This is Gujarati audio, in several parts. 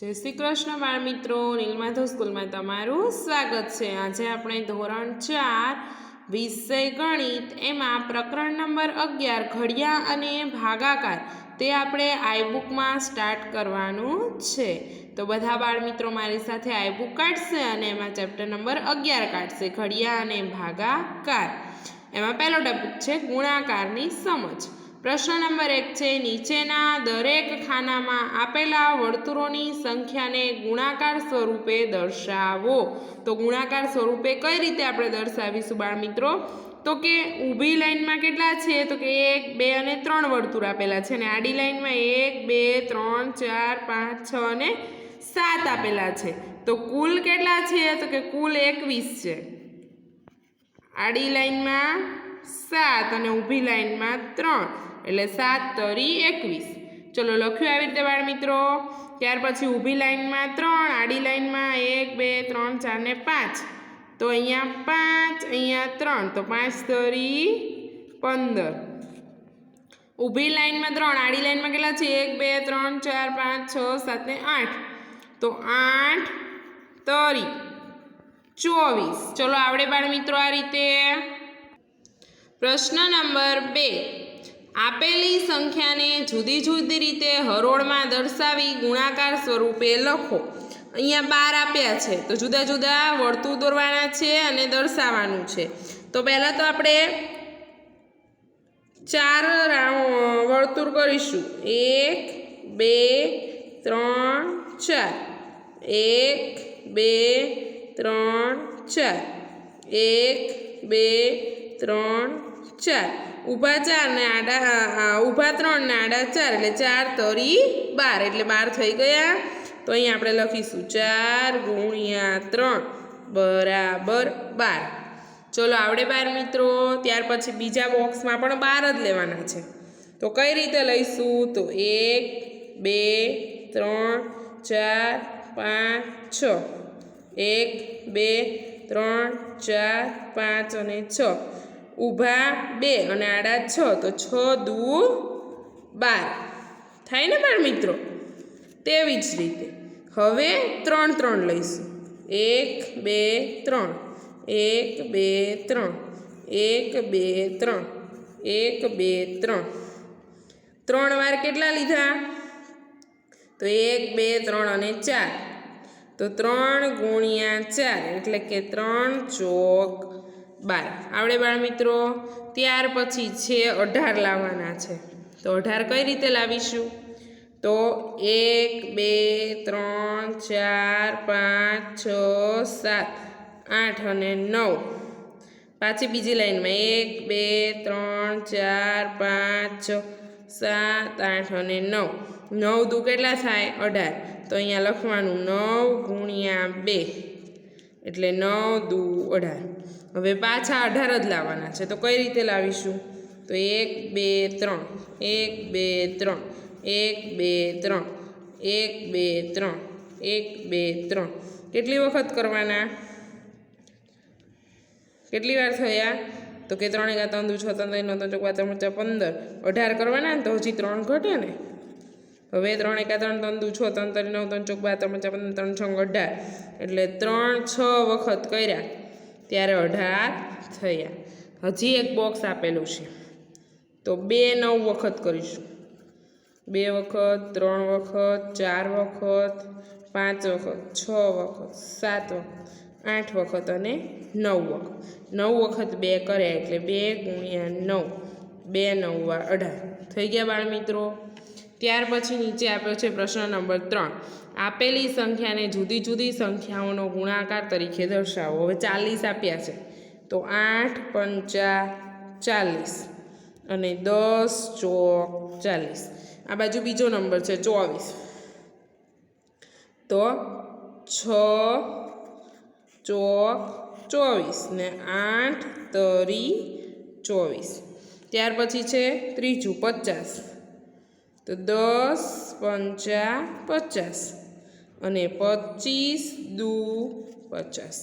जय श्री कृष्ण बाळ मित्रों, नीलमाधव स्कूल में तमारुं स्वागत है। आज આપણે ધોરણ 4 વિષય ગણિત એમાં પ્રકરણ નંબર 11 ઘડિયા અને ભાગાકાર તે આપણે આઈ બુક માં સ્ટાર્ટ કરવાનું છે। તો બધા બાળ મિત્રો મારી સાથે આઈ બુક કાઢશે અને એમાં ચેપ્ટર નંબર 11 કાઢશે, ઘડિયા અને ભાગાકાર। એમાં પહેલો ટોપિક છે ગુણાકારની સમજ। प्रश्न नंबर 1 है, नीचेना दरेक खाना में आपेला वर्तुळोनी संख्या ने गुणाकार स्वरूपे दर्शावो। तो गुणाकार स्वरूपे कई रीते आपणे दर्शावीशुं बाळ मित्रों? तो कि ऊभी लाइन में केटला छे? तो कि 1, 2 અને 3 वर्तुळ आपेला छे ने आडी लाइन में 1, 2, 3, 4, 5, 6 અને 7 आपेला छे। तो कुल केटला छे? तो कि कुल 21 छे। आडी लाइन में 7 અને ઊભી લાइन में 3 એટલે 7 તરી 21। चलो लख्યું આવી રીતે બાળ મિત્રો। ત્યાર પછી ઊભી લાઇનમાં 3, આડી લાઇનમાં 1, 2, 3, 4 ને 5। તો અહીંયા 5, અહીંયા 3, તો 5 તરી 15। ઊભી લાઇનમાં 3, આડી લાઇનમાં કેટલા છે? 1, 2, 3, 4, 5, 6, 7 ને 8। તો 8 તરી 24। चलो आवड़े बाळ મિત્રો આ રીતે। प्रश्न नंबर 2, आपेली संख्या ने जुदी जुदी रीते हरोळ में दर्शावी गुणाकार स्वरूपे लखो। अहींया 12 आप्या छे तो जुदा जुदा वर्तुळ दोरवाना छे अने दर्शावानुं छे। तो पहला तो आपणे 4 वर्तुळ करीशुं। 1, 2, 3, 4। 1, 2, 3, 4। 1, 2, 3, 4। ऊभा 4 ने आडा ऊभा 3 ने आडा 4 એટલે 4 તરી 12 એટલે 12 થઈ ગયા। તો અહીં આપણે લખીશું 4 × 3 બરાબર 12। ચલો આવડે બાર મિત્રો। ત્યાર પછી બીજા બોક્સમાં પણ 12 જ લેવાના છે। તો કઈ રીતે લઈશું? તો 1, 2, 3, 4, 5, 6। 1, 2, 3, 4, 5 અને 6। ऊभा 2 અને આડા 6 तो 6 દુ 12 થાય ને બાળ મિત્રો। તેવી જ રીતે હવે 3 3 લઈશું। 1, 2, 3। 1, 2, 3। 1, 2, 3। 1, 2, 3। 3 વાર કેટલા લીધા? તો 1, 2, 3 અને 4। તો 3 × 4 એટલે કે 3 ચોક 12। આવડે બાળ મિત્રો। ત્યાર પછી છે 18 લાવવાના છે। તો 18 કઈ રીતે લાવીશું? તો 1, 2, 3, 4, 5, 6, 7, 8 અને 9। પાછી બીજી લાઈનમાં 1, 2, 3, 4, 5, 6, 7, 8 અને 9। 9 દુ કેટલા થાય? 18। તો અહીંયા લખવાનું 9 × 2 એટલે 9 દુ 18। હવે પાછા 18 જ લાવવાના છે। તો કઈ રીતે લાવીશું? તો 1, 2, 3। 1, 2, 3। 1, 2, 3। 1, 2, 3। 1, 2, 3 કેટલી વખત કરવાના? કેટલી વાર થયા? તો કે 3 × 3 = 6, 3 × 9 = 15। 18 કરવાના ને તો હજી 3 ઘટે ને। હવે 3 × 3 = 6, 3 × 9 = 12, 3 × 3 = 15, 3 × 6 = 18 એટલે 3 6 વખત કર્યા ત્યારે 18 થયા। હજી એક બોક્સ આપેલું છે તો 2 9 વખત કરીશું। 2 વખત, 3 વખત, 4 વખત, 5 વખત, 6 વખત, 7 વખત, 8 વખત અને 9 વખત। 9 વખત 2 કર્યા એટલે 2 × 9 2 9 વાર 18 થઈ ગયા બાળ મિત્રો। ત્યાર પછી નીચે આપ્યો છે પ્રશ્ન નંબર 3, આપેલી સંખ્યાને જુદી જુદી સંખ્યાઓનો ગુણાકાર તરીકે દર્શાવો। હવે 40 આપ્યા છે તો 8 × 5 = 40 અને 10 ચોક 40। આ બાજુ બીજો નંબર છે 24 તો 6 ચોક 24 ને 8 તરી 24। ત્યાર પછી છે ત્રીજું 50 તો 10 × 50 અને 25 દુ 50।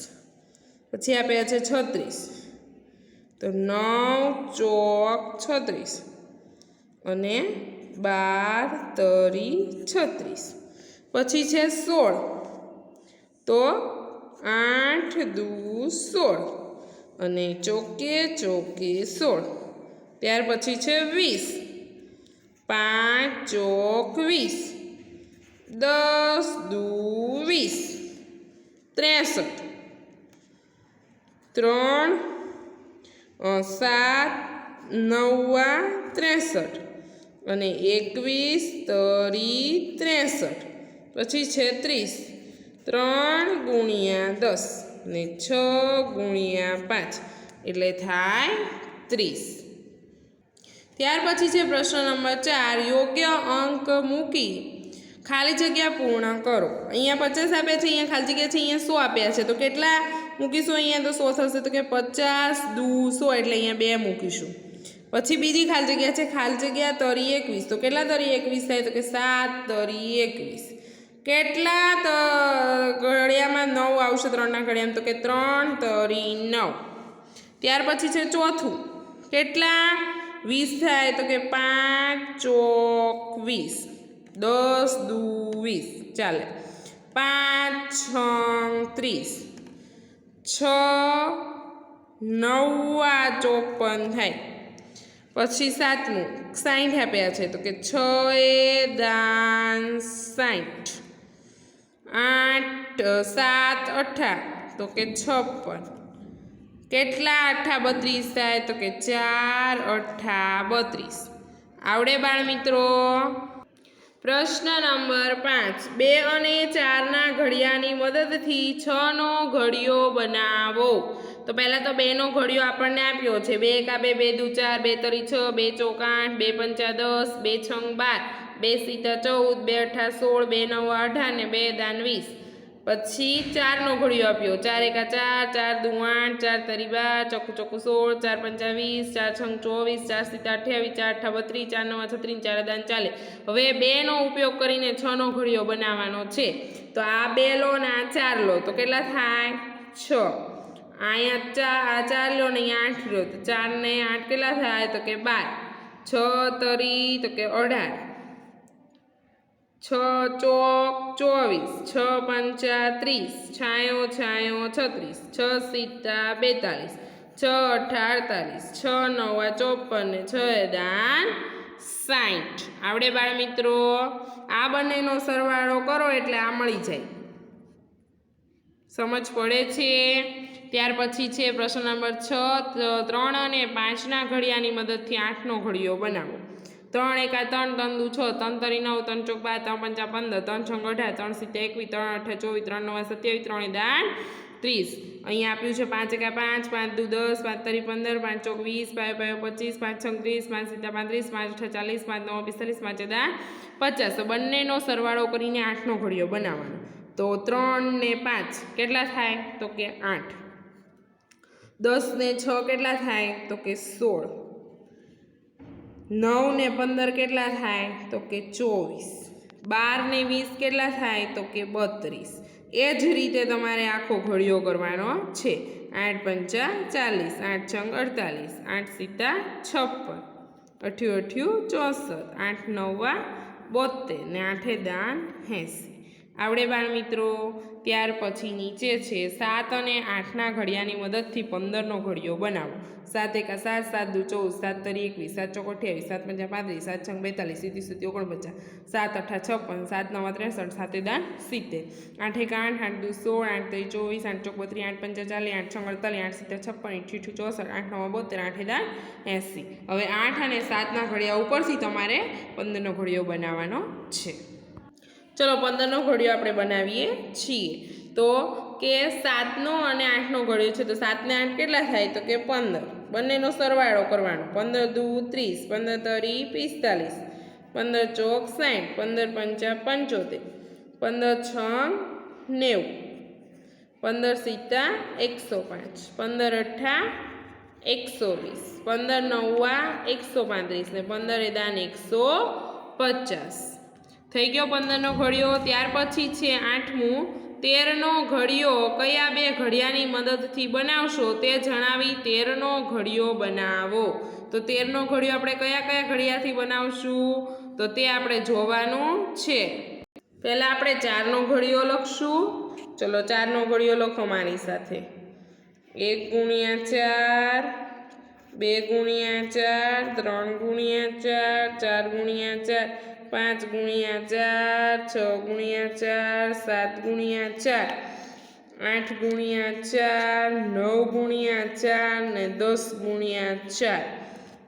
પછી આપ્યા છે 36 તો 9 ચોક 36 અને 12 તરી 36। પછી છે 16 તો 8 દુ 16 અને ચોકે ચોકે 16 ત્યાર પછી છે 20 5 ચોક 20 10 દુ 20 63 3 7 9 63 અને 21 તરી 63 પછી છે 30 3 ગુણ્યા 10 ને 6 ગુણ્યા 5 એટલે થાય 30 ત્યાર પછી છે પ્રશ્ન નંબર 4 યોગ્ય અંક મૂકી ખાલી જગ્યા પૂર્ણ કરો અહીંયા 50 આપ્યા છે અહીંયા ખાલી જગ્યા છે અહીંયા 100 આપ્યા છે તો કેટલા મૂકીશું અહીંયા તો 100 થશે તો કે 50 દુ 100 એટલે અહીંયા 2 મૂકીશું પછી બીજી ખાલી જગ્યા છે ખાલી જગ્યા તરી 21 તો કેટલા તરી 21 થાય તો કે 7 તરી 21 કેટલા ઘડિયામાં 9 આવશે 3ના ઘડિયામાં તો કે 3 તરી 9 ત્યાર પછી છે ચોથું કેટલા 20 થાય તો કે 5 ચોક 20 10 દુ 20 ચાલે 5 6 30 6 9 54 થાય પછી સાતમું 60 આપ્યા છે તો કે 6 એ દાન 60 8 7 18 તો કે 56 કેટલા 8 32 થાય તો કે 4 8 32 આવડે બાળ મિત્રો પ્રશ્ન નંબર 5 2 અને 4ના ઘડિયાની મદદથી 6નો ઘડિયો બનાવો તો પહેલાં તો 2નો ઘડિયો આપણને આપ્યો છે 2 એકા 2 2 દુ 4 2 તરી 6 2 ચોક 8 2 પંચા 10 2 છંગ 12 2 સીતા 14 2 અઠા 16 2 નવા 18 ને 2 દાન 20 પછી 4નો ઘડિયો આપ્યો 4 એકા 4 4 દુ 8 4 તરી 12 ચોકું ચોકું 16 4 પંચા 20 4 છંગ 24 4 સીતા 28 4 અઠા 32 4 નવા 36 4 દાન 40 હવે 2નો ઉપયોગ કરીને 6નો ઘડિયો બનાવવાનો છે તો આ 2 લો ને આ 4 લો તો કેટલા થાય 6 અહીંયા 4 લો ને અહીંયા 8 લો તો 4 ને 8 કેટલા થાય તો કે 12 6 તરી તો કે 18 6 ચોક 24 6 પંચા 30 છાયો છાયો 36 6 સીતા 42 6 અઠા 48 6 નવા 54 ને 6 દાન 60 આવડે બાળ મિત્રો આ બંનેનો સરવાળો કરો એટલે આ મળી જાય સમજ પડે છે ત્યાર પછી છે પ્રશ્ન નંબર 6 3 અને 5ના ઘડિયાની મદદથી 8નો ઘડિયો બનાવો 3 એકા 3 3 દુ 6 3 તરી 9 3 ચોક 12 3 પંચા 15 3 છંગ 18 3 સીતા 21 3 અઠા 24 3 નવા 27 3 દાન 30 અહીંયા આપ્યું છે 5 એકા 5 5 દુ 10 5 તરી 15 5 ચોક 20 5 5 25 5 છંગ 30 5 સીતા 35 5 અઠા 40 5 9 45 5 દાન 50 તો બંનેનો સરવાળો કરીને 8નો ઘડિયો બનાવવાનો તો 3 ને 5 કેટલા થાય તો કે 8 10 ને 6 કેટલા થાય તો કે 16 9 ને 15 કેટલા થાય તો કે 24 12 ને 20 કેટલા થાય તો કે 32 એ જ રીતે તમારે આખો ઘડિયો કરવાનો છે 8 પંચા 40 8 છંગ 48 8 સીતા 56 8 64 8 નવા 72 ને 8 દાન 80 આવડે બાળ મિત્રો ત્યાર પછી નીચે છે 7 અને 8ના ઘડિયાની મદદથી 15નો ઘડિયો બનાવો 7 એકા 7 7 દુ 14 7 તરી 21 7 ચોક 28 7 પંચા 35 7 છંગ 42 સીધી સીધી 49 7 અઠા 56 7 નવા 63 7 દાન 70 8 એકા 8 8 દુ 16 8 તરી 24 8 ચોક 32 8 પંચા 40 8 છંગ 48 8 સીતા 56 8 64 8 નવા 72 8 દાન 80 હવે 8 અને 7ના ઘડિયા ઉપરથી તમારે 15નો ઘડિયો બનાવવાનો છે ચલો 15નો ઘડિયો આપણે બનાવીએ છીએ તો કે 7નો અને 8નો ઘડિયો છે તો 7 ને 8 કેટલા થાય તો કે 15 બંનેનો સરવાળો કરવાનો 15 દુ 30 15 તરી 45 15 ચોક 60 15 પંચા 75 15 છંગ 90 15 સીતા 105 15 અઠા 120 15 નવા 135 ને 15 દાન 150 થઈ ગયો 15નો ઘડિયો ત્યાર પછી છે 8મું 13નો ઘડિયો કયા 2 ઘડિયાની મદદથી બનાવશો તે જણાવી 13નો ઘડિયો બનાવો તો 13નો ઘડિયો આપણે કયા કયા ઘડિયાથી બનાવશું તો તે આપણે જોવાનું છે પહેલાં આપણે 4નો ઘડિયો લખશું. ચલો 4નો ઘડિયો લખો મારી સાથે. 1 ગુણ્યા 4, 2 ગુણ્યા 4, 3 ગુણ્યા 4, 4 ગુણ્યા 4, 5 ગુણ્યા 4, 6 ગુણ્યા 4, 7 ગુણ્યા 4, 8 ગુણ્યા 4, 9 ગુણ્યા 4 ને 10 ગુણ્યા 4.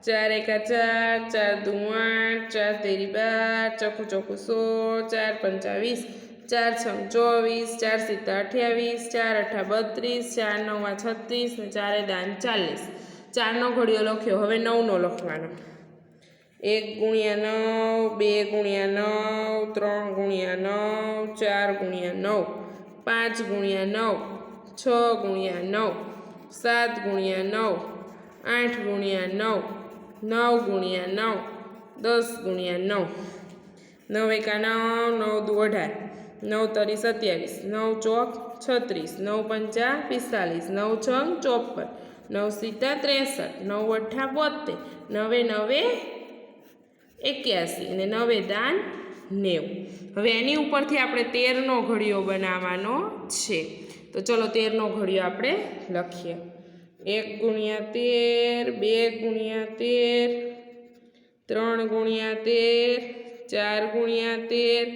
4 એકા 4, 4 દુ 8, 4 તેરી 12, ચોખ્ખું ચોખ્ખું 16, 4 પંચા 20, 4 છંગ 24, 4 સિત્તા 28, 4 અઠ્ઠા 32, 4 નવા 36 ને 4 દાન 40. 4નો ઘડિયો લખ્યો. હવે 9નો લખવાનો. 1 ગુણ્યા 9, 2 ગુણ્યા 9, 3 ગુણ્યા 9, 4 ગુણ્યા 9, 5 ગુણ્યા 9, 6 ગુણ્યા 9, 7 ગુણ્યા 9, 8 ગુણ્યા 9, 9 ગુણ્યા 9, 10 ગુણ્યા 9. 9 એકા 9, 9 દુ 18, 9 તરી 27, 9 ચોક 36, 9 પંચા 45, 9 છંગ 54, 9 સિત્તા 63, 9 અઠ્ઠા 72, 9 9 81 અને 9 દાન 90. હવે એની ઉપરથી આપણે 13નો ઘડિયો બનાવવાનો છે. તો ચલો 13નો ઘડિયો આપણે લખીએ. 1 ગુણ્યા 13, 2 ગુણ્યા 13, 3 ગુણ્યા 13, 4 ગુણ્યા 13,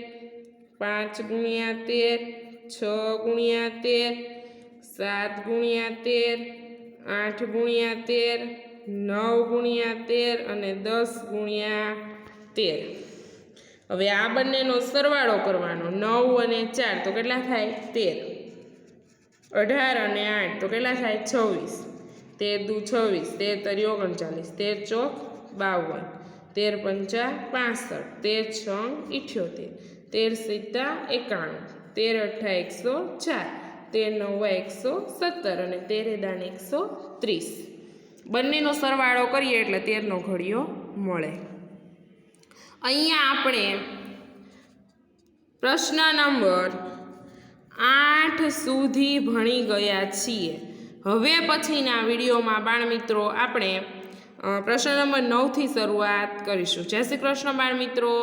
5 ગુણ્યા 13, 6 ગુણ્યા 13, 7 ગુણ્યા 13, 8 ગુણ્યા 13, 9 ગુણ્યા 13 અને 10 ગુણ્યા 13. હવે આ બંનેનો સરવાળો કરવાનો. 9 અને 4 તો કેટલા થાય? 13. 18 અને 8 તો કેટલા થાય? 26. 13 દુ 26, 13 તરી 39, 13 ચોક 52, 13 પંચા 65, 13 છંગ 78, 13 સિત્તા 91, 13 અઠ્ઠા 104, 13 નવા 117 અને 13 દાન 130. બંનેનો સરવાળો કરીએ એટલે 13નો ઘડિયો મળે. અહીંયા આપણે પ્રશ્ન નંબર 8 સુધી ભણી ગયા છીએ. હવે પછીના વિડીયોમાં બાળમિત્રો આપણે પ્રશ્ન નંબર 9થી શરૂઆત કરીશું. જય શ્રી કૃષ્ણ બાળમિત્રો.